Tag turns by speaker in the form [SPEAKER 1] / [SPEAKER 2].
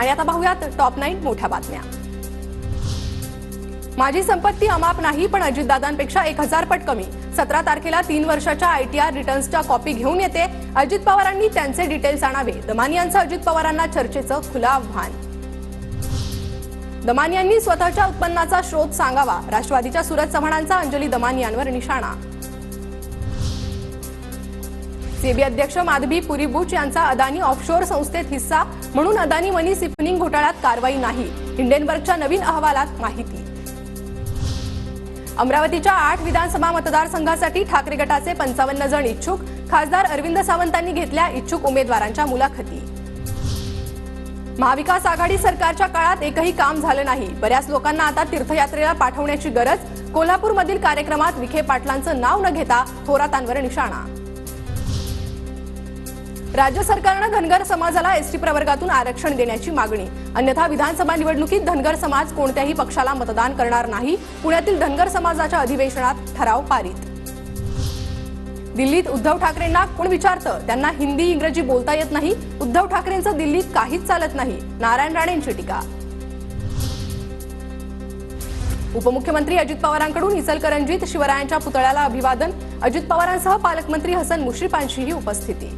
[SPEAKER 1] आणि आता पाहूयात टॉप 9 मोठ्या बातम्या। माझी संपत्ती अमाप नाही, पण अजितदादांपेक्षा 1000 पट कमी। 17 तारखेला 3 वर्षाच्या आयटीआर रिटर्न्सच्या कॉपी घेऊन येते। अजित पवारांनी त्यांचे डिटेल्स आणावे। दमानी यांचं अजित पवारांना चर्चेचं खुलं आव्हान। दमानी यांनी स्वतःच्या उत्पन्नाचा स्रोत सांगावा। राष्ट्रवादीच्या सूरज चव्हाणांचा अंजली दमानी यांवर निशाणा। सेबी अध्यक्ष माधवी पुरी बुच यांचा अदानी ऑफशोर संस्थेत हिस्सा म्हणून अदानी मनी सिफनिंग घोटाळ्यात कारवाई नाही। हिंडेनबर्गच्या नवीन अहवालात माहिती। अमरावतीच्या 8 विधानसभा मतदारसंघासाठी ठाकरे गटाचे 55 जण इच्छुक। खासदार अरविंद सावंतांनी घेतल्या इच्छुक उमेदवारांच्या मुलाखती। महाविकास आघाडी सरकारच्या काळात एकही काम झालं नाही। बऱ्याच लोकांना आता तीर्थयात्रेला पाठवण्याची गरज। कोल्हापूरमधील कार्यक्रमात विखे पाटलांचं नाव न घेता थोरातांवर निशाणा। राज्य सरकारने धनगर समाजाला एसटी प्रवर्गातून आरक्षण देण्याची मागणी। अन्यथा विधानसभा निवडणुकीत धनगर समाज कोणत्याही पक्षाला मतदान करणार नाही। पुण्यातील धनगर समाजाच्या अधिवेशनात ठराव पारित। दिल्लीत उद्धव ठाकरेंना कोण विचारतं, त्यांना हिंदी इंग्रजी बोलता येत नाही। उद्धव ठाकरेंचं दिल्लीत काहीच चालत नाही, नारायण राणेंची टीका। उपमुख्यमंत्री अजित पवारांकडून इचलकरंजीत शिवरायांच्या पुतळ्याला अभिवादन। अजित पवारांसह पालकमंत्री हसन मुश्रीफांचीही उपस्थिती।